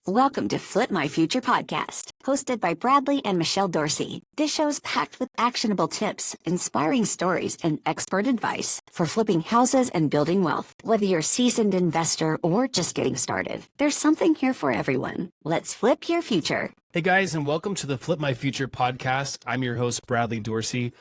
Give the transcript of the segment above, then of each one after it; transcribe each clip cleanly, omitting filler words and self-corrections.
Welcome to Flip My Future podcast, hosted by Bradley and Michelle Dorsey. This show's packed with actionable tips, inspiring stories, and expert advice for flipping houses and building wealth. Whether you're a seasoned investor or just getting started, there's something here for everyone. Let's flip your future. Hey guys, and welcome to the Flip My Future podcast. I'm your host, Bradley Dorsey.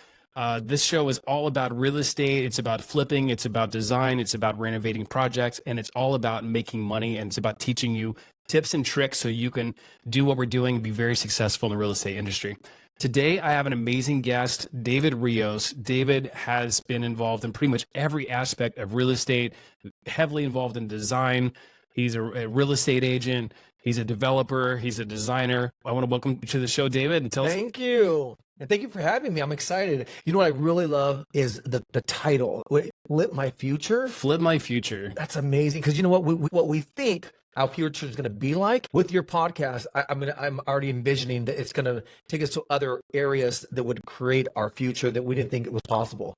This show is all about real estate. It's about flipping. It's about design. It's about renovating projects, and it's all about making money. And it's about teaching you tips and tricks so you can do what we're doing and be very successful in the real estate industry. Today, I have an amazing guest, David Rios. David has been involved in pretty much every aspect of real estate, heavily involved in design. He's a real estate agent. He's a developer. He's a designer. I want to welcome you to the show, David. And tell us. Thank you. And thank you for having me. I'm excited. You know what I really love is the title, Flip My Future. Flip My Future. That's amazing. Because you know what we think our future is going to be like with your podcast. I'm already envisioning that it's going to take us to other areas that would create our future that we didn't think it was possible.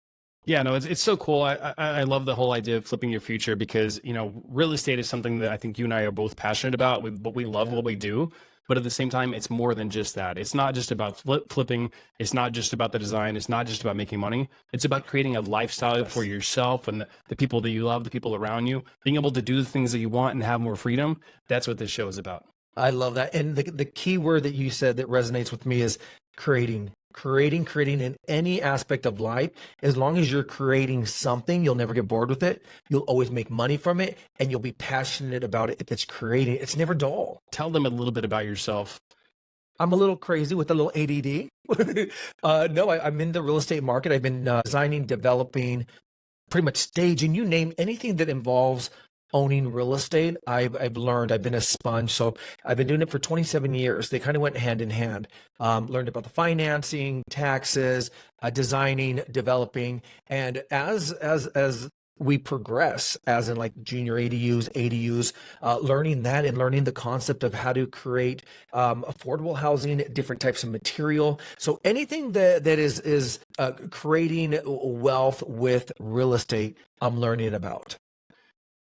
Yeah, no, it's so cool. I love the whole idea of flipping your future because, you know, real estate is something that I think you and I are both passionate about, but we love what we do. But at the same time, it's more than just that. It's not just about flipping. It's not just about the design. It's not just about making money. It's about creating a lifestyle for yourself and the people that you love, the people around you, being able to do the things that you want and have more freedom. That's what this show is about. I love that. And the key word that you said that resonates with me is creating in any aspect of life. As long as you're creating something, you'll never get bored with it. You'll always make money from it, and you'll be passionate about it. If it's creating, it's never dull. Tell them a little bit about yourself. I'm a little crazy with a little ADD. No, I'm in the real estate market. I've been designing, developing, pretty much staging, you name anything that involves owning real estate. I've learned. I've been a sponge. So I've been doing it for 27 years. They kind of went hand in hand. Learned about the financing, taxes, designing, developing. And as we progress, as in like junior ADUs, learning that and learning the concept of how to create affordable housing, different types of material. So anything that is creating wealth with real estate, I'm learning about.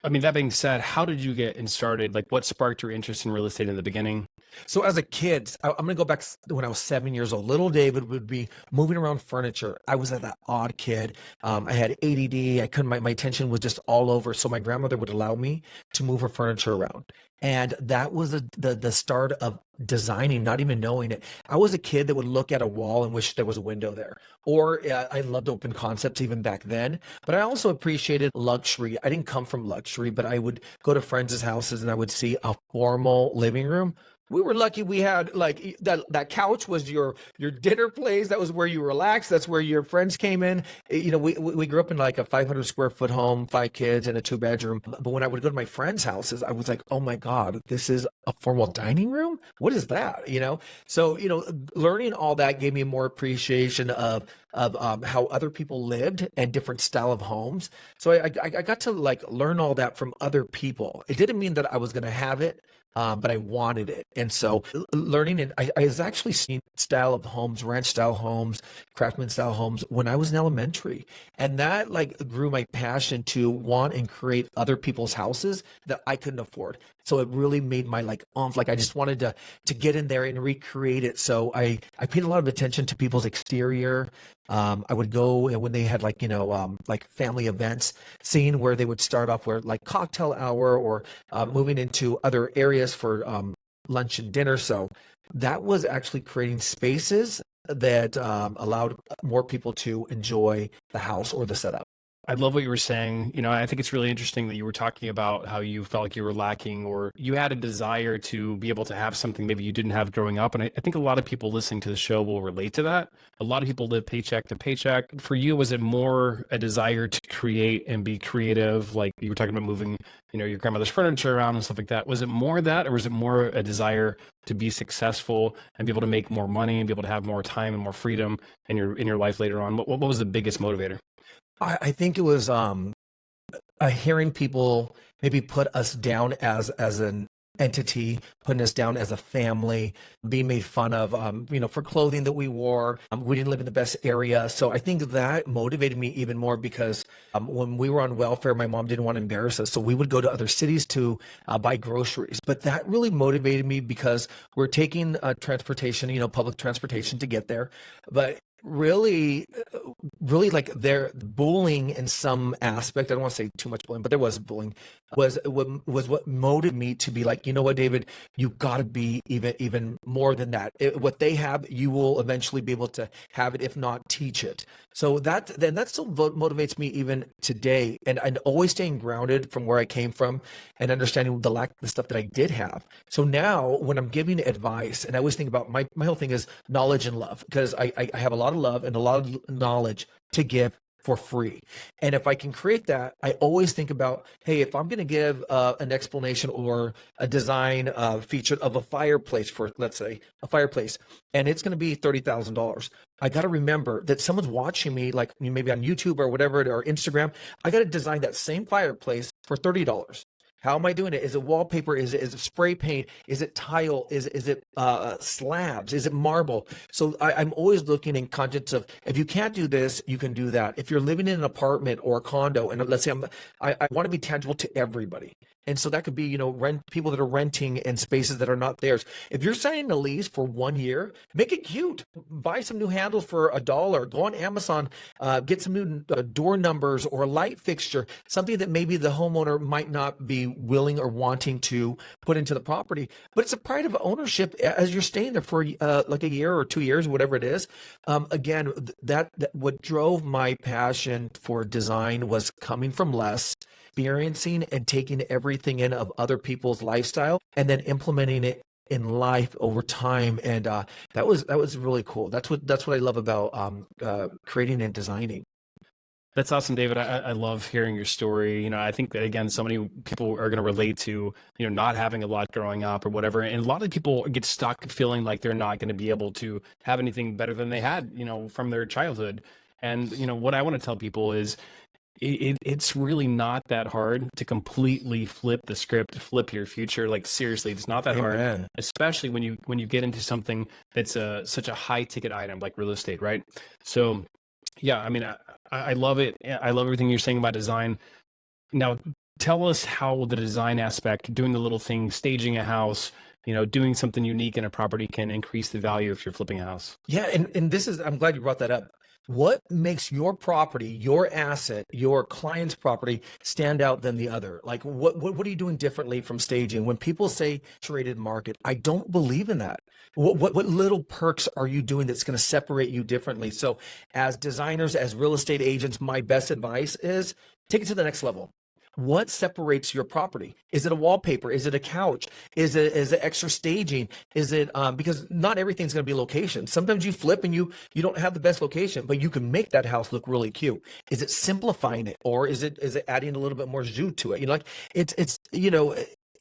I mean, that being said, how did you get started? Like, what sparked your interest in real estate in the beginning? So as a kid, I'm going to go back to when I was 7 years old. Little David would be moving around furniture. I was that odd kid. I had ADD. I couldn't, my attention was just all over. So my grandmother would allow me to move her furniture around. And that was the start of designing, not even knowing it. I was a kid that would look at a wall and wish there was a window there. Or I loved open concepts even back then. But I also appreciated luxury. I didn't come from luxury, but I would go to friends' houses and I would see a formal living room. We were lucky we had like that couch was your dinner place. That was where you relaxed. That's where your friends came in. You know, we grew up in like a 500 square foot home, 5 kids and a 2-bedroom. But when I would go to my friends' houses, I was like, oh my God, this is a formal dining room? What is that? You know? So, you know, learning all that gave me more appreciation of how other people lived and different style of homes. So I got to like learn all that from other people. It didn't mean that I was going to have it. But I wanted it. And so learning it, I was actually seeing style of homes, ranch style homes, craftsman style homes when I was in elementary. And that like grew my passion to want and create other people's houses that I couldn't afford. So it really made my like I just wanted to get in there and recreate it. So I paid a lot of attention to people's exterior. I would go and when they had like, you know, like family events, seeing where they would start off where like cocktail hour or moving into other areas for lunch and dinner. So that was actually creating spaces that allowed more people to enjoy the house or the setup. I love what you were saying. You know, I think it's really interesting that you were talking about how you felt like you were lacking or you had a desire to be able to have something maybe you didn't have growing up. And I think a lot of people listening to the show will relate to that. A lot of people live paycheck to paycheck. For you, was it more a desire to create and be creative? Like you were talking about moving, you know, your grandmother's furniture around and stuff like that. Was it more that, or was it more a desire to be successful and be able to make more money and be able to have more time and more freedom in your life later on? What was the biggest motivator? I think it was hearing people maybe put us down as an entity, putting us down as a family, being made fun of, for clothing that we wore. We didn't live in the best area. So I think that motivated me even more because when we were on welfare, my mom didn't want to embarrass us. So we would go to other cities to buy groceries. But that really motivated me because we're taking transportation, public transportation to get there. But really like their bullying in some aspect, I don't want to say too much bullying, but there was bullying, was what motivated me to be like, you know what, David, you got to be even more than that. What they have, you will eventually be able to have it, if not teach it. So that still motivates me even today, and always staying grounded from where I came from and understanding the stuff that I did have. So now when I'm giving advice, and I always think about my whole thing is knowledge and love, because I have a lot of love and a lot of knowledge to give for free. And if I can create that, I always think about, hey, if I'm going to give an explanation or a design feature of a fireplace, for let's say a fireplace, and it's going to be $30,000, I got to remember that someone's watching me, like maybe on YouTube or whatever, or Instagram. I got to design that same fireplace for $30. How am I doing it? Is it wallpaper? Is it spray paint? Is it tile? Is it slabs? Is it marble? So I'm always looking in context of, if you can't do this, you can do that. If you're living in an apartment or a condo, and let's say I want to be tangible to everybody. And so that could be, people that are renting in spaces that are not theirs. If you're signing a lease for 1 year, make it cute. Buy some new handles for $1. Go on Amazon, get some new door numbers or a light fixture, something that maybe the homeowner might not be willing or wanting to put into the property. But it's a pride of ownership as you're staying there for like a year or 2 years, whatever it is. Again, that what drove my passion for design was coming from less, experiencing and taking everything in of other people's lifestyle and then implementing it in life over time. And that was really cool. That's what I love about creating and designing. That's awesome, David. I love hearing your story. I think that, again, so many people are going to relate to, not having a lot growing up or whatever. And a lot of people get stuck feeling like they're not going to be able to have anything better than they had, from their childhood. And, what I want to tell people is, it's really not that hard to completely flip the script, flip your future. Like, seriously, it's not that hard, especially when you get into something that's such a high ticket item like real estate, right? So yeah, I mean, I love it. I love everything you're saying about design. Now, tell us how the design aspect, doing the little things, staging a house, doing something unique in a property can increase the value if you're flipping a house. Yeah, and this is, I'm glad you brought that up. What makes your property, your asset, your client's property stand out than the other? Like, what are you doing differently from staging? When people say saturated market, I don't believe in that. What little perks are you doing that's going to separate you differently? So as designers, as real estate agents, my best advice is take it to the next level. What separates your property? Is it a wallpaper? Is it a couch? Is it extra staging? Is it because not everything's going to be location. Sometimes you flip and you don't have the best location, but you can make that house look really cute. Is it simplifying it, or is it adding a little bit more jus to it? It's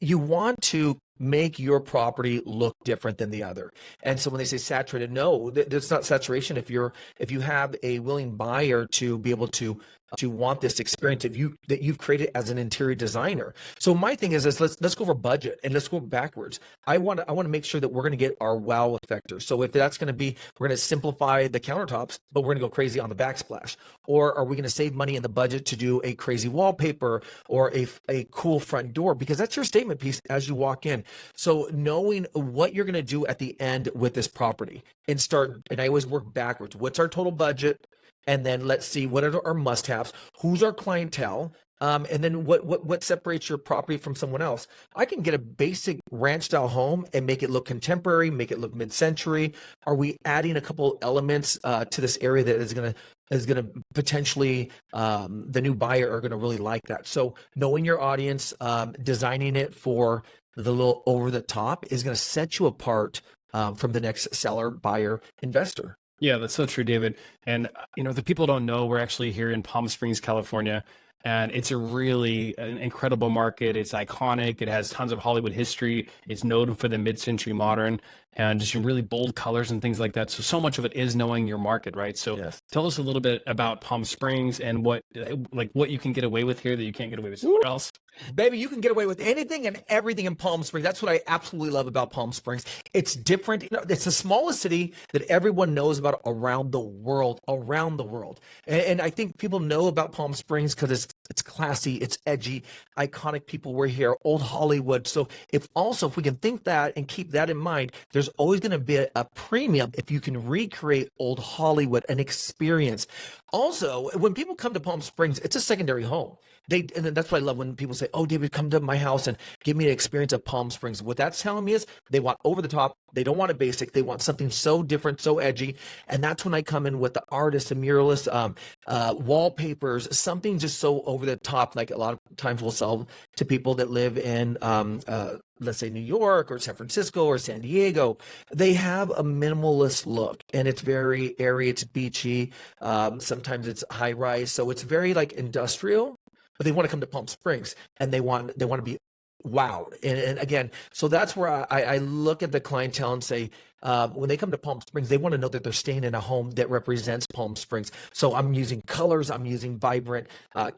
you want to make your property look different than the other. And so when they say saturated, no, it's not saturation. If you have a willing buyer to be able to want this experience that you've created as an interior designer. So my thing is let's go over budget and let's go backwards. I want to make sure that we're going to get our wow factor. So if that's going to be, we're going to simplify the countertops, but we're going to go crazy on the backsplash. Or are we going to save money in the budget to do a crazy wallpaper or a cool front door? Because that's your statement piece as you walk in. So knowing what you're going to do at the end with this property and I always work backwards. What's our total budget? And then let's see, what are our must-haves? Who's our clientele? And then what separates your property from someone else? I can get a basic ranch-style home and make it look contemporary, make it look mid-century. Are we adding a couple elements to this area that is gonna potentially the new buyer are gonna really like that? So knowing your audience, designing it for the little over the top is gonna set you apart from the next seller, buyer, investor. Yeah, that's so true, David. And, the people don't know, we're actually here in Palm Springs, California, and it's a really an incredible market. It's iconic. It has tons of Hollywood history. It's known for the mid-century modern and just really bold colors and things like that. So much of it is knowing your market, right? So yes. Tell us a little bit about Palm Springs and what you can get away with here that you can't get away with somewhere else. Baby, you can get away with anything and everything in Palm Springs. That's what I absolutely love about Palm Springs. It's different. It's the smallest city that everyone knows about around the world, And I think people know about Palm Springs because it's classy, it's edgy, iconic people were here, old Hollywood. So if we can think that and keep that in mind, there's always going to be a premium if you can recreate old Hollywood, an experience. Also, when people come to Palm Springs, it's a secondary home. And that's what I love when people say, "Oh, David, come to my house and give me the experience of Palm Springs." What that's telling me is they want over the top. They don't want it basic. They want something so different, so edgy. And that's when I come in with the artists and muralists, wallpapers, something just so over the top. Like a lot of times we'll sell to people that live in, let's say New York or San Francisco or San Diego. They have a minimalist look and it's very airy. It's beachy. Sometimes it's high rise. So it's very like industrial. But they want to come to Palm Springs and they want to be wowed. And again, so that's where I look at the clientele and say, when they come to Palm Springs, they want to know that they're staying in a home that represents Palm Springs. So I'm using colors, I'm using vibrant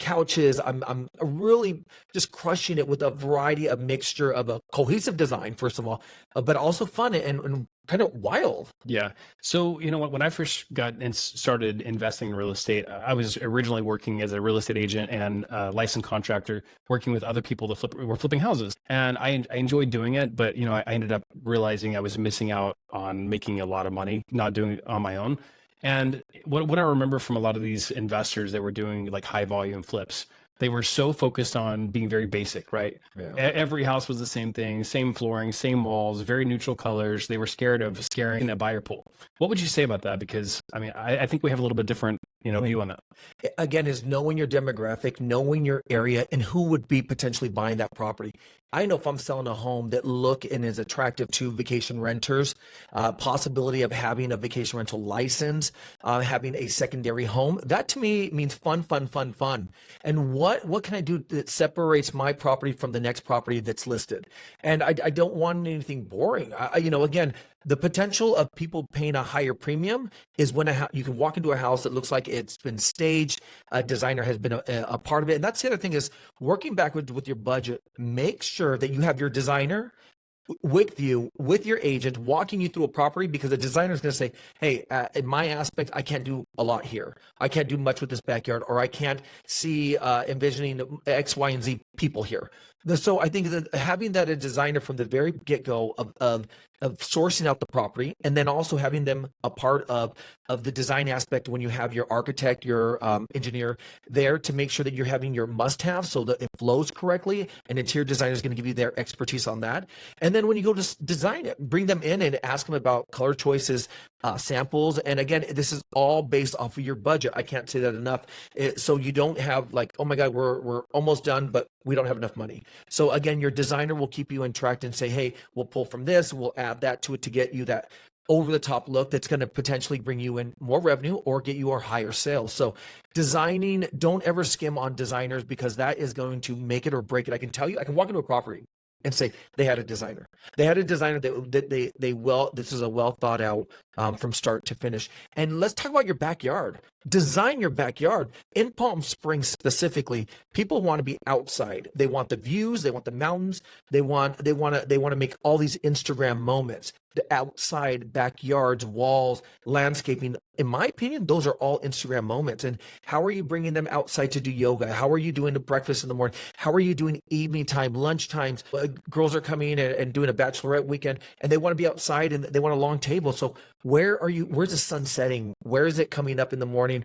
couches. I'm really just crushing it with a variety of mixture of a cohesive design, first of all, but also fun and kind of wild. Yeah. So, when I first got and started investing in real estate, I was originally working as a real estate agent and licensed contractor, working with other people that were flipping houses. And I enjoyed doing it, but, I ended up realizing I was missing out on making a lot of money, not doing it on my own. And what I remember from a lot of these investors that were doing like high volume flips, they were so focused on being very basic, right? Yeah. Every house was the same thing, same flooring, same walls, very neutral colors. They were scared of scaring a buyer pool. What would you say about that? Because I think we have a little bit different, view on that. Again, is knowing your demographic, knowing your area, and who would be potentially buying that property. I know if I'm selling a home that look and is attractive to vacation renters, possibility of having a vacation rental license, having a secondary home, that to me means fun. And what can I do that separates my property from the next property that's listed? And I don't want anything boring. Again, the potential of people paying a higher premium is when you can walk into a house that looks like it's been staged, a designer has been a part of it. And that's the other thing is working backwards with your budget. Make sure that you have your designer with you, with your agent, walking you through a property, because the designer is going to say, hey, in my aspect, I can't do a lot here. I can't do much with this backyard, or I can't see envisioning X, Y, and Z people here. So I think that having that a designer from the very get-go of sourcing out the property, and then also having them a part of the design aspect when you have your architect, your engineer there to make sure that you're having your must-have so that it flows correctly, and interior designer is going to give you their expertise on that. And then when you go to design it, bring them in and ask them about color choices, samples. And again, this is all based off of your budget. I can't say that enough. So you don't have like, oh my God, we're almost done, but we don't have enough money. So again, your designer will keep you in track and say, hey, we'll pull from this, we'll add that to it to get you that over the top look that's going to potentially bring you in more revenue or get you a higher sales. So designing, don't ever skim on designers, because that is going to make it or break it. I can tell you, I can walk into a property and say they had a designer. They had a designer this is a well thought out from start to finish. And let's talk about your backyard. Design your backyard. In Palm Springs specifically, people want to be outside. They want the views, they want the mountains, they want to make all these Instagram moments. The outside, backyards, walls, landscaping. In my opinion, those are all Instagram moments. And how are you bringing them outside to do yoga? How are you doing the breakfast in the morning? How are you doing evening time, lunch times? Girls are coming in and doing a bachelorette weekend, and they want to be outside and they want a long table. So where's the sun setting? Where is it coming up in the morning?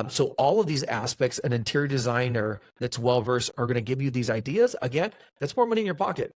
So all of these aspects, an interior designer that's well-versed are going to give you these ideas. Again, that's more money in your pocket.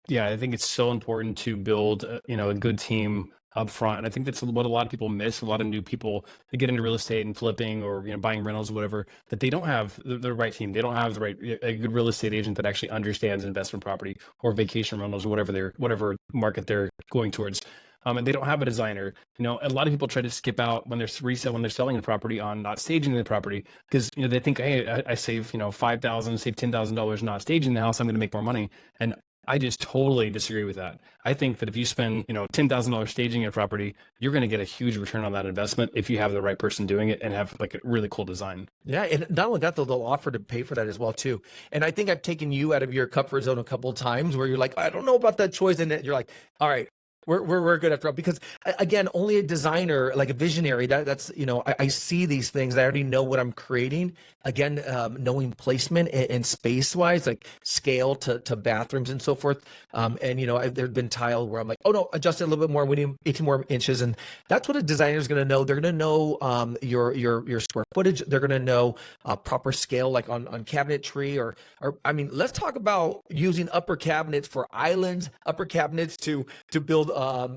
Yeah, I think it's so important to build, a good team up front. And I think that's what a lot of people miss. A lot of new people that get into real estate and flipping or, buying rentals or whatever, that they don't have the right team. They don't have a good real estate agent that actually understands investment property or vacation rentals or whatever market they're going towards. And they don't have a designer. A lot of people try to skip out when they're selling a property on not staging the property, because they think, hey, I save $5,000, save $10,000 not staging the house, I'm going to make more money. And I just totally disagree with that. I think that if you spend, $10,000 staging a property, you're going to get a huge return on that investment if you have the right person doing it and have like a really cool design. Yeah, and not only that, though, they'll offer to pay for that as well too. And I think I've taken you out of your comfort zone a couple of times where you're like, I don't know about that choice, and then you're like, all right, we're good after all. Because again, only a designer, like a visionary, that's I see these things. I already know what I'm creating. Again, knowing placement and space wise, like scale to bathrooms and so forth. There've been tile where I'm like, oh no, adjust it a little bit more. We need 18 more inches, and that's what a designer is going to know. They're going to know your square footage. They're going to know proper scale, like on cabinetry or I mean, let's talk about using upper cabinets for islands, upper cabinets to build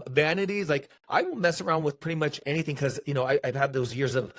vanities. Like I will mess around with pretty much anything because I've had those years of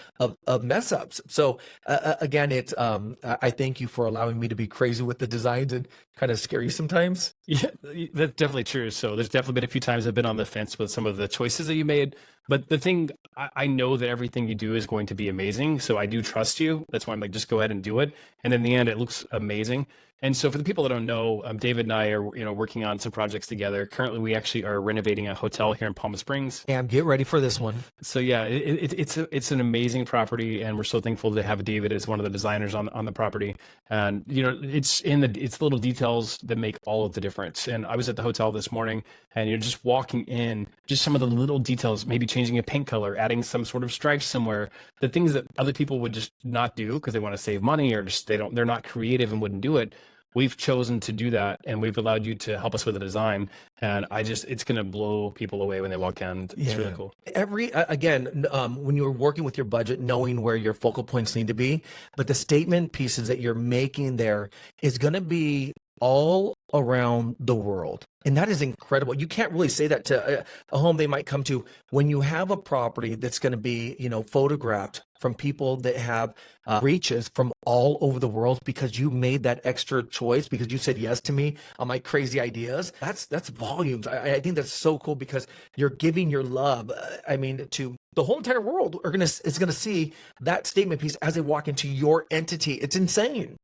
mess ups. So again, it's I thank you for allowing me to be crazy with the designs and kind of scary sometimes. Yeah, that's definitely true. So there's definitely been a few times I've been on the fence with some of the choices that you made. But the thing, I know that everything you do is going to be amazing. So I do trust you. That's why I'm like, just go ahead and do it. And in the end, it looks amazing. And so for the people that don't know, David and I are, working on some projects together. Currently, we actually are renovating a hotel here in Palm Springs. And get ready for this one. So yeah, it's an amazing property, and we're so thankful to have David as one of the designers on the property. And it's the little details that make all of the difference. And I was at the hotel this morning, and you're just walking in, just some of the little details, maybe changing a paint color, adding some sort of stripes somewhere, the things that other people would just not do because they want to save money or just they're not creative and wouldn't do it. We've chosen to do that, and we've allowed you to help us with the design. And it's going to blow people away when they walk in. It's really cool. When you're working with your budget, knowing where your focal points need to be, but the statement pieces that you're making there is going to be all around the world. And that is incredible. You can't really say that to a home they might come to when you have a property that's going to be, photographed from people that have reaches from all over the world because you made that extra choice, because you said yes to me on my crazy ideas. That's volumes. I think that's so cool because you're giving your love. To the whole entire world is gonna see that statement piece as they walk into your entity. It's insane.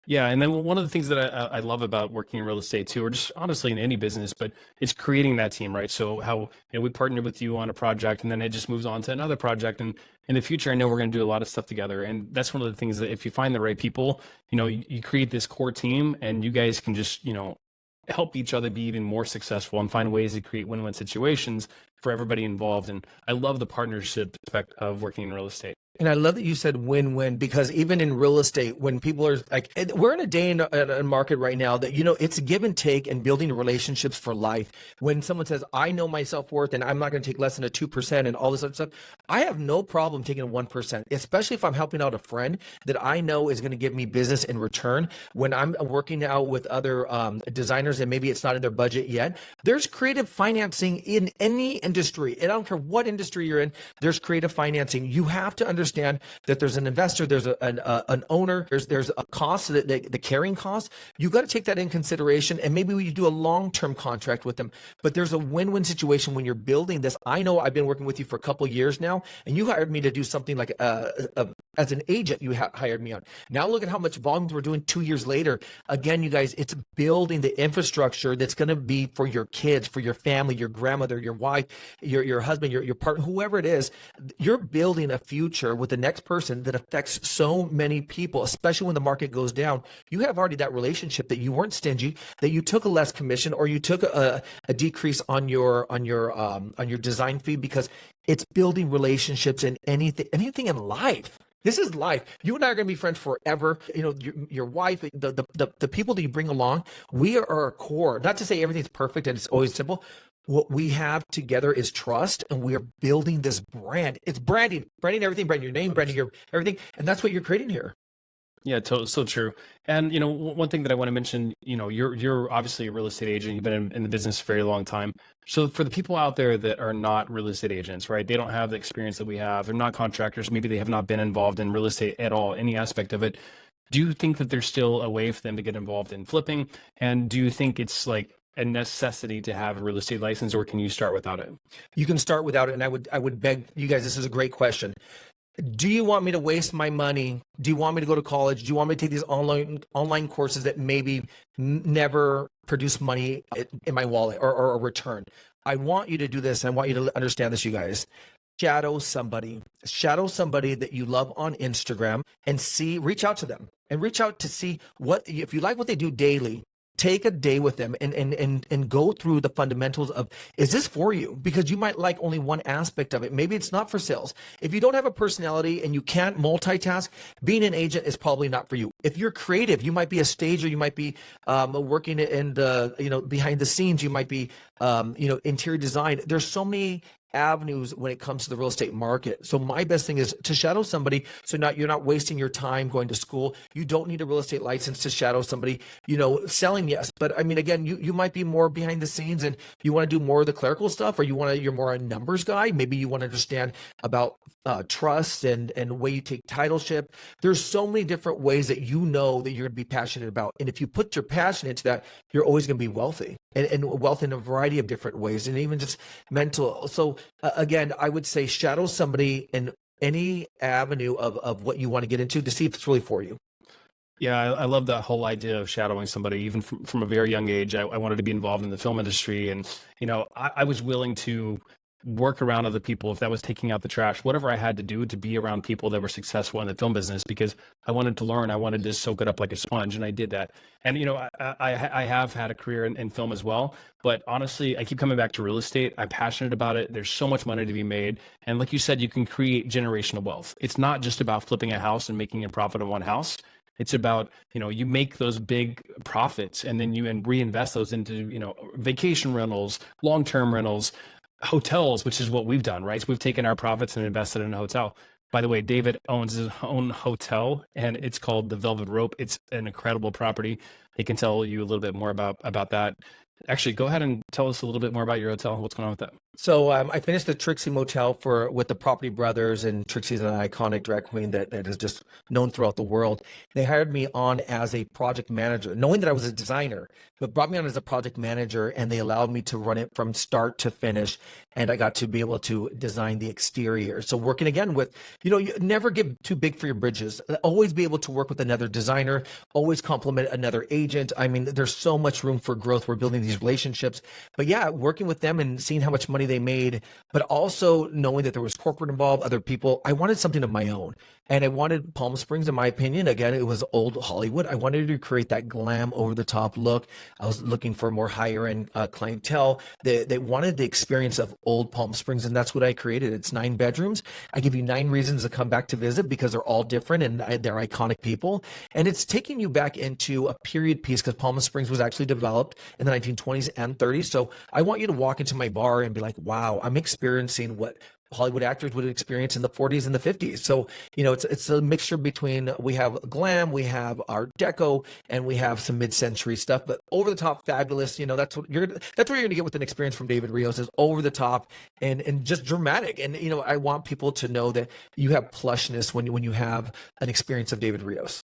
Yeah, and then one of the things that I love about working in real estate too, or just honestly in any business, but it's creating that team, right? So how we partnered with you on a project, and then it just moves on to another project, and in the future, I know we're going to do a lot of stuff together, and that's one of the things that if you find the right people, you create this core team, and you guys can just help each other be even more successful and find ways to create win-win situations for everybody involved. And I love the partnership aspect of working in real estate. And I love that you said win-win, because even in real estate, when people are like, we're in a day in a market right now that, it's give and take and building relationships for life. When someone says, I know my self-worth and I'm not going to take less than a 2% and all this other stuff, I have no problem taking a 1%, especially if I'm helping out a friend that I know is going to give me business in return. When I'm working out with other designers and maybe it's not in their budget yet, there's creative financing in any industry. And I don't care what industry you're in, there's creative financing. You have to understand that there's an investor, there's an owner, there's a cost, the carrying cost. You got to take that in consideration, and maybe you do a long-term contract with them. But there's a win-win situation when you're building this. I know I've been working with you for a couple of years now, and you hired me to do something like as an agent. You hired me on. Now look at how much volumes we're doing 2 years later. Again, you guys, it's building the infrastructure that's going to be for your kids, for your family, your grandmother, your wife, your husband, your partner, whoever it is. You're building a future with the next person that affects so many people, especially when the market goes down. You have already that relationship that you weren't stingy, that you took a less commission or you took a decrease on your design fee, because it's building relationships in anything in life. This is life. You and I are going to be friends forever. Your wife, the people that you bring along, we are a core. Not to say everything's perfect and it's always simple. What we have together is trust, and we are building this brand. It's branding everything, branding your name, branding your everything, and that's what you're creating here. Yeah, so true. And one thing that I want to mention, you're obviously a real estate agent. You've been in the business for a very long time. So for the people out there that are not real estate agents, right? They don't have the experience that we have. They're not contractors. Maybe they have not been involved in real estate at all, any aspect of it. Do you think that there's still a way for them to get involved in flipping? And do you think it's like a necessity to have a real estate license, or can you start without it? You can start without it, and I would beg you guys. This is a great question. do you want me to waste my money? Do you want me to go to college? Do you want me to take these online courses that maybe never produce money in my wallet or a return? I want you to do this. I want you to understand this, you guys. Shadow somebody that you love on Instagram and reach out to them and reach out to see if you like what they do daily. Take a day with them and go through the fundamentals of, is this for you? Because you might like only one aspect of it. Maybe it's not for sales. If you don't have a personality and you can't multitask, being an agent is probably not for you. If you're creative, you might be a stager, you might be working in the, behind the scenes, you might be, interior design. There's so many avenues when it comes to the real estate market. So my best thing is to shadow somebody, so you're not wasting your time going to school. You don't need a real estate license to shadow somebody. Selling, yes, but I mean, again, you might be more behind the scenes and you want to do more of the clerical stuff, or you're more a numbers guy. Maybe you want to understand about trust and the way you take titleship. There's so many different ways that you're going to be passionate about, and if you put your passion into that, you're always going to be wealthy, and wealth in a variety of different ways, and even just mental. So again, I would say shadow somebody in any avenue of what you want to get into to see if it's really for you. Yeah, I love that whole idea of shadowing somebody. Even from a very young age, I wanted to be involved in the film industry. And, I was willing to work around other people if that was taking out the trash, whatever I had to do to be around people that were successful in the film business, because I wanted to learn. I wanted to soak it up like a sponge, and I did that. And I have had a career in film as well, but honestly, I keep coming back to real estate. I'm passionate about it. There's so much money to be made, and like you said, you can create generational wealth. It's not just about flipping a house and making a profit on one house. It's about, you make those big profits and then you reinvest those into, vacation rentals, long-term rentals, hotels, which is what we've done, right? So we've taken our profits and invested in a hotel. By the way, David owns his own hotel, and it's called the Velvet Rope. It's an incredible property. He can tell you a little bit more about that. Actually, go ahead and tell us a little bit more about your hotel. What's going on with that? So I finished the Trixie Motel with the Property Brothers, and Trixie's an iconic drag queen that is just known throughout the world. They hired me on as a project manager, knowing that I was a designer, but brought me on as a project manager, and they allowed me to run it from start to finish. And I got to be able to design the exterior. So working again with, you never get too big for your bridges. Always be able to work with another designer, always compliment another agent. I mean, there's so much room for growth. We're building these relationships, but yeah, working with them and seeing how much money they made, but also knowing that there was corporate involved, other people. I wanted something of my own, and I wanted Palm Springs, in my opinion. Again, it was old Hollywood. I wanted to create that glam, over the top look. I was looking for more higher end clientele. They wanted the experience of old Palm Springs, and that's what I created. It's 9 bedrooms. I give you 9 reasons to come back to visit because they're all different and they're iconic people. And it's taking you back into a period piece because Palm Springs was actually developed in the 1920s and 30s. So I want you to walk into my bar and be like, wow, I'm experiencing what Hollywood actors would experience in the 40s and the 50s. So, it's a mixture between, we have glam, we have Art Deco, and we have some mid-century stuff, but over the top, fabulous. That's what you're going to get with an experience from David Rios, is over the top and just dramatic. And, I want people to know that you have plushness when you have an experience of David Rios.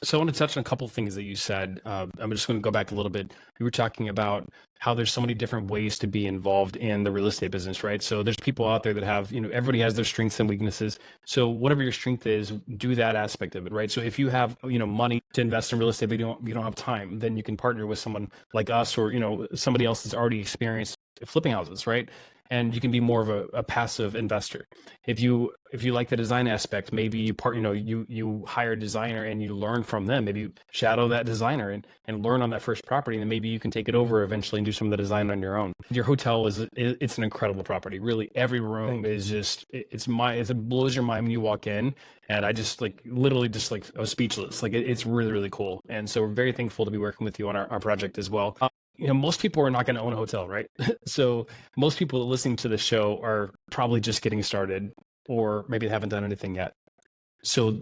So I want to touch on a couple of things that you said. I'm just going to go back a little bit. You were talking about how there's so many different ways to be involved in the real estate business, right? So there's people out there that have, everybody has their strengths and weaknesses. So whatever your strength is, do that aspect of it, right? So if you have, money to invest in real estate, but you don't have time, then you can partner with someone like us or, somebody else that's already experienced flipping houses, right? And you can be more of a passive investor. If you like the design aspect, maybe you hire a designer and you learn from them. Maybe you shadow that designer and learn on that first property, and then maybe you can take it over eventually and do some of the design on your own. Your hotel it's an incredible property. Really, every room is just it blows your mind when you walk in. And I just literally I was speechless. It's really, really cool. And so we're very thankful to be working with you on our project as well. Most people are not going to own a hotel, right? So most people listening to the show are probably just getting started, or maybe they haven't done anything yet. So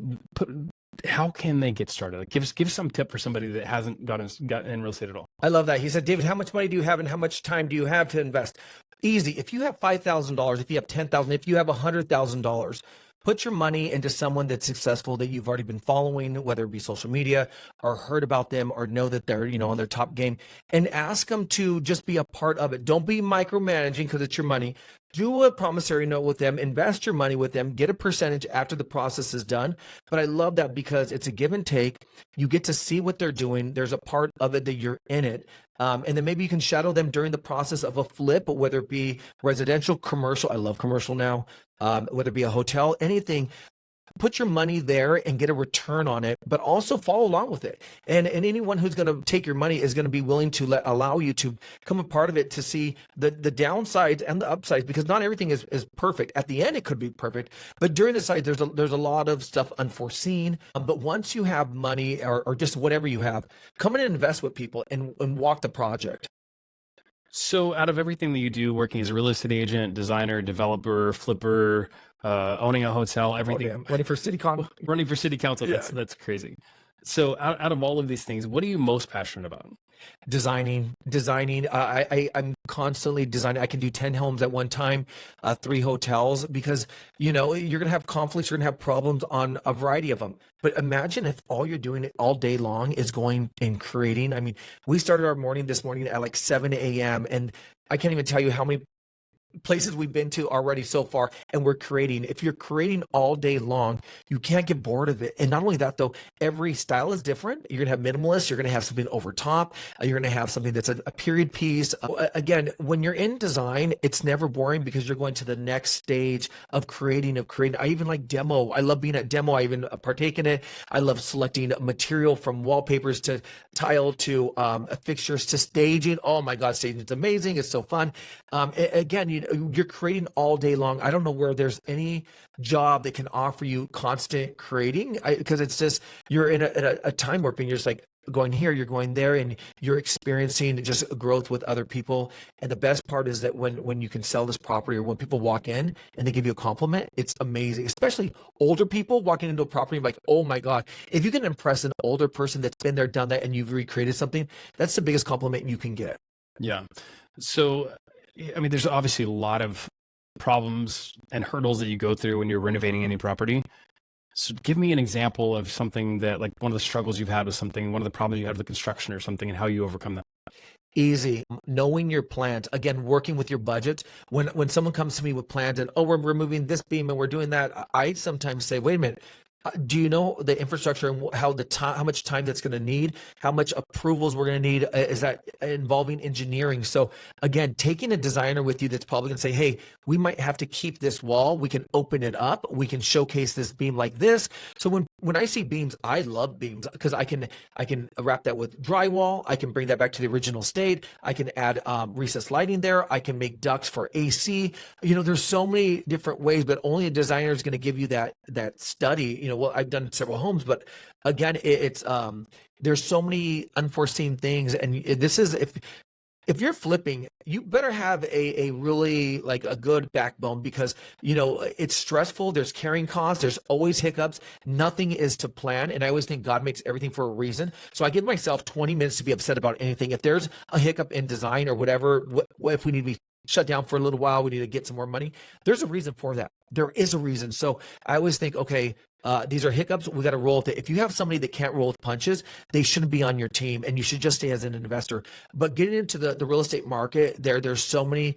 how can they get started? Give some tip for somebody that hasn't gotten in real estate at all. I love that. He said, David, how much money do you have and how much time do you have to invest? Easy. If you have $5,000, if you have $10,000, if you have $100,000, put your money into someone that's successful that you've already been following, whether it be social media or heard about them or know that they're, on their top game, and ask them to just be a part of it. Don't be micromanaging because it's your money. Do a promissory note with them, invest your money with them, get a percentage after the process is done. But I love that because it's a give and take. You get to see what they're doing. There's a part of it that you're in it. And then maybe you can shadow them during the process of a flip, whether it be residential, commercial. I love commercial now, whether it be a hotel, anything. Put your money there and get a return on it, but also follow along with it. And anyone who's going to take your money is going to be willing to allow you to become a part of it, to see the downsides and the upsides, because not everything is perfect. At the end, it could be perfect, but during the side, there's a lot of stuff unforeseen. But once you have money or just whatever you have, come in and invest with people and walk the project. So out of everything that you do, working as a real estate agent, designer, developer, flipper, owning a hotel, everything, Running for city council, that's crazy. So out of all of these things, what are you most passionate about? Designing. I'm constantly designing. I can do 10 homes at one time, 3 hotels, because you're going to have conflicts, you're going to have problems on a variety of them. But imagine if all you're doing all day long is going and creating. I mean, we started our morning this morning at like 7 a.m. and I can't even tell you how many places we've been to already so far, and we're creating. If you're creating all day long, you can't get bored of it. And not only that, though, every style is different. You're gonna have minimalist, you're gonna have something over top, you're gonna have something that's a period piece. Again, when you're in design, it's never boring because you're going to the next stage of creating. I even like demo. I love being at demo. I even partake in it. I love selecting material from wallpapers to tile to fixtures to staging. Oh my God, staging is amazing. It's so fun. Again, you're creating all day long. I don't know where there's any job that can offer you constant creating, because it's just, you're in a time warp and you're just like going here, you're going there, and you're experiencing just growth with other people. And the best part is that when you can sell this property, or when people walk in and they give you a compliment, it's amazing. Especially older people walking into a property like, oh my God, if you can impress an older person that's been there, done that, and you've recreated something, that's the biggest compliment you can get. Yeah. So I mean, there's obviously a lot of problems and hurdles that you go through when you're renovating any property. So give me an example of something that, like, one of the struggles you've had with something, one of the problems you had with construction or something, and how you overcome that. Easy. Knowing your plans. Again, working with your budget. When someone comes to me with plans and, oh, we're removing this beam and we're doing that, I sometimes say, wait a minute. Do you know the infrastructure and how much time that's going to need, how much approvals we're going to need? Is that involving engineering? So again, taking a designer with you that's probably going to say, hey, we might have to keep this wall. We can open it up. We can showcase this beam like this. So when I see beams, I love beams because I can wrap that with drywall. I can bring that back to the original state. I can add recessed lighting there. I can make ducts for AC. There's so many different ways, but only a designer is going to give you that study. Well, I've done several homes, but again, it's there's so many unforeseen things, and this is if you're flipping, you better have a really like a good backbone, because it's stressful. There's carrying costs. There's always hiccups. Nothing is to plan, and I always think God makes everything for a reason. So I give myself 20 minutes to be upset about anything. If there's a hiccup in design or whatever, if we need to be shut down for a little while, we need to get some more money, there's a reason for that. There is a reason. So I always think, okay, these are hiccups. We got to roll with it. If you have somebody that can't roll with punches, they shouldn't be on your team, and you should just stay as an investor. But getting into the real estate market, there's so many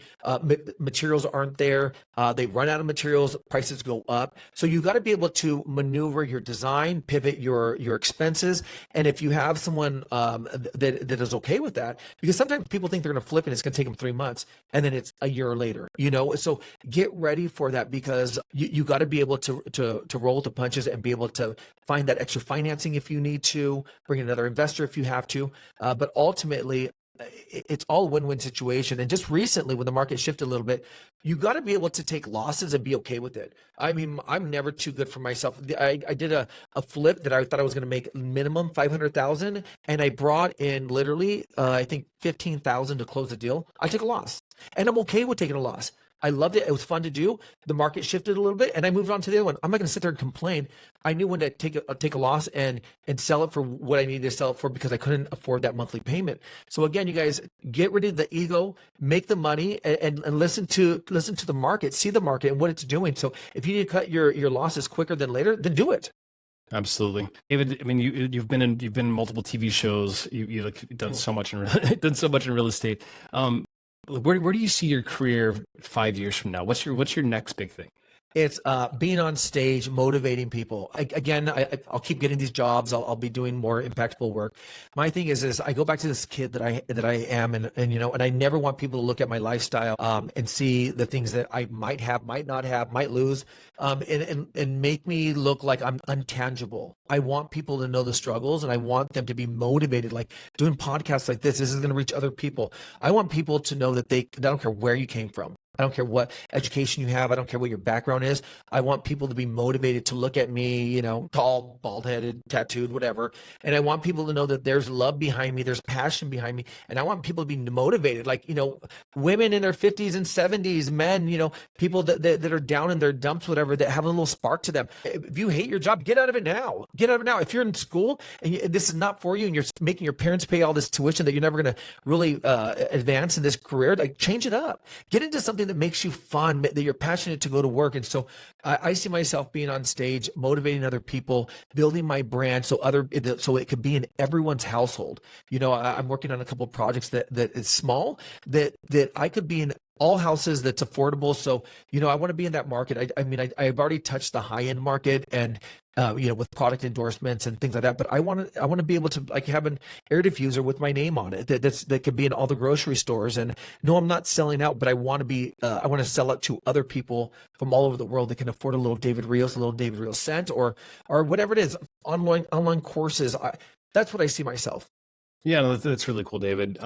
materials aren't there. They run out of materials, prices go up. So you got to be able to maneuver your design, pivot your expenses. And if you have someone that is okay with that, because sometimes people think they're going to flip and it's going to take them 3 months, and then it's a year later. So get ready for that, because you got to be able to roll with the punches and be able to find that extra financing if you need to, bring another investor if you have to. But ultimately, it's all a win-win situation. And just recently, when the market shifted a little bit, you got to be able to take losses and be okay with it. I mean, I'm never too good for myself. I did a flip that I thought I was going to make minimum $500,000, and I brought in literally, I think $15,000 to close the deal. I took a loss, and I'm okay with taking a loss. I loved it. It was fun to do. The market shifted a little bit, and I moved on to the other one. I'm not going to sit there and complain. I knew when to take a loss and sell it for what I needed to sell it for, because I couldn't afford that monthly payment. So again, you guys, get rid of the ego, make the money, and listen to the market, see the market and what it's doing. So if you need to cut your losses quicker than later, then do it. Absolutely, David. I mean, you've been in multiple TV shows. You've done so much in real estate. Where do you see your career 5 years from now? What's your next big thing? It's being on stage, motivating people. I'll keep getting these jobs. I'll be doing more impactful work. My thing is I go back to this kid that I am, and I never want people to look at my lifestyle and see the things that I might have, might not have, might lose, and make me look like I'm untangible. I want people to know the struggles, and I want them to be motivated. Like doing podcasts like this is going to reach other people. I want people to know that I don't care where you came from. I don't care what education you have. I don't care what your background is. I want people to be motivated to look at me, tall, bald-headed, tattooed, whatever. And I want people to know that there's love behind me. There's passion behind me. And I want people to be motivated. Like, women in their 50s and 70s, men, people that are down in their dumps, whatever, that have a little spark to them. If you hate your job, get out of it now. Get out of it now. If you're in school and this is not for you and you're making your parents pay all this tuition that you're never going to really advance in this career, like change it up. Get into something that makes you fun, that you're passionate to go to work. And so I see myself being on stage, motivating other people, building my brand so it could be in everyone's household. I'm working on a couple of projects that is small, that I could be in all houses, that's affordable. So, I want to be in that market. I've already touched the high end market and, with product endorsements and things like that. But I want to be able to like have an air diffuser with my name on it that could be in all the grocery stores. And no, I'm not selling out, but I want to sell it to other people from all over the world that can afford a little David Rios scent or whatever it is, online courses. That's what I see myself. Yeah, no, that's really cool, David.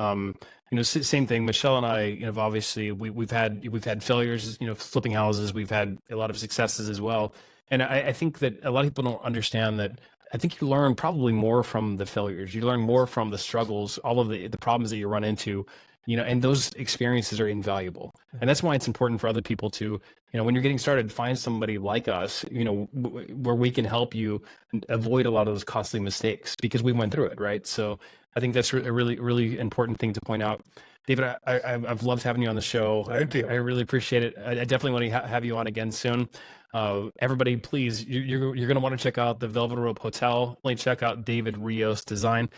Same thing. Michelle and I, obviously we've had failures, flipping houses. We've had a lot of successes as well. And I think that a lot of people don't understand that. I think you learn probably more from the failures. You learn more from the struggles, all of the problems that you run into, and those experiences are invaluable. And that's why it's important for other people to, when you're getting started, find somebody like us, where we can help you avoid a lot of those costly mistakes because we went through it, right? So I think that's a really, really important thing to point out. David, I've loved having you on the show. Thank you. I really appreciate it. I definitely want to have you on again soon. Everybody, please, you're going to want to check out the Velvet Rope Hotel. Check out David Rios Design.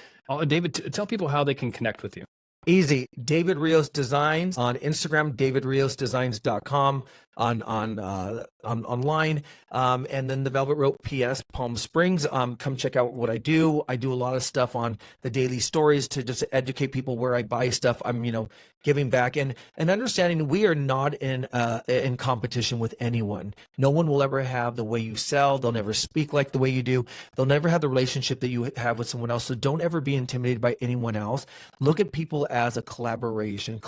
David, tell people how they can connect with you. Easy. David Rios Designs on Instagram, davidriosdesigns.com online. And then the Velvet Rope PS Palm Springs. Come check out what I do. I do a lot of stuff on the daily stories to just educate people where I buy stuff. I'm, giving back and understanding we are not in competition with anyone. No one will ever have the way you sell. They'll never speak like the way you do. They'll never have the relationship that you have with someone else. So don't ever be intimidated by anyone else. Look at people as a collaboration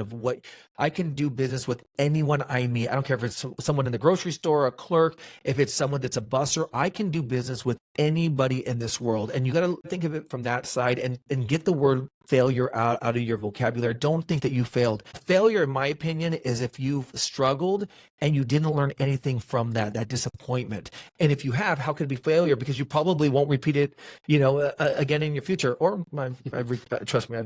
of what I can do business with anyone I meet. I don't care if it's someone in the grocery store, a clerk, if it's someone that's a busser, I can do business with anybody in this world. And you got to think of it from that side and get the word failure out of your vocabulary. Don't think that you failed. Failure, in my opinion, is if you've struggled and you didn't learn anything from that disappointment. And if you have, how could it be failure? Because you probably won't repeat it, again in your future. Or trust me,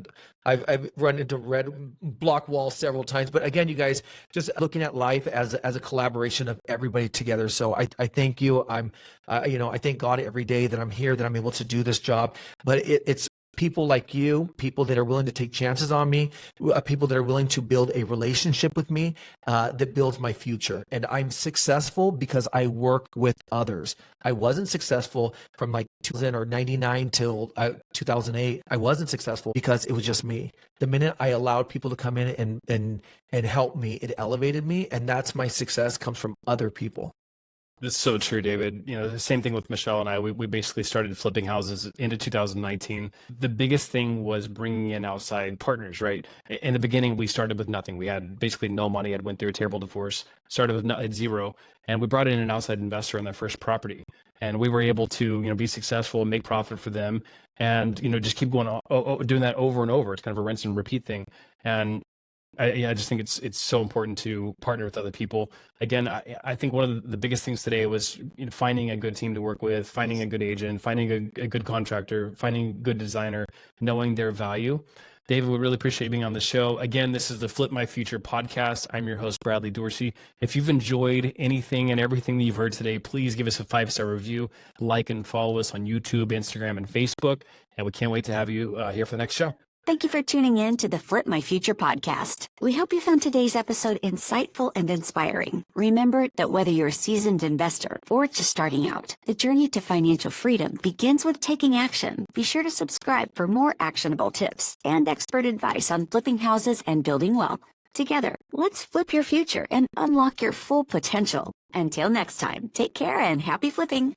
I've run into red block walls several times. But again, you guys, just looking at life as a collaboration of everybody together. So I thank you. I thank God every day that I'm here, that I'm able to do this job. But it's people like you, people that are willing to take chances on me, people that are willing to build a relationship with me that builds my future. And I'm successful because I work with others. I wasn't successful from like 2000 or 99 till 2008. I wasn't successful because it was just me. The minute I allowed people to come in and help me, it elevated me. And that's my success comes from other people. That's so true, David. The same thing with Michelle and I. We basically started flipping houses into 2019. The biggest thing was bringing in outside partners, right? In the beginning, we started with nothing. We had basically no money. I went through a terrible divorce, started at zero, and we brought in an outside investor on their first property. And we were able to, be successful and make profit for them, and just keep going, doing that over and over. It's kind of a rinse and repeat thing. And I just think it's so important to partner with other people. Again, I think one of the biggest things today was finding a good team to work with, finding a good agent, finding a good contractor, finding a good designer, knowing their value. David, we really appreciate you being on the show. Again, this is the Flip My Future podcast. I'm your host, Bradley Dorsey. If you've enjoyed anything and everything that you've heard today, please give us a 5-star review, like and follow us on YouTube, Instagram, and Facebook. And we can't wait to have you here for the next show. Thank you for tuning in to the Flip My Future podcast. We hope you found today's episode insightful and inspiring. Remember that whether you're a seasoned investor or just starting out, the journey to financial freedom begins with taking action. Be sure to subscribe for more actionable tips and expert advice on flipping houses and building wealth. Together, let's flip your future and unlock your full potential. Until next time, take care and happy flipping.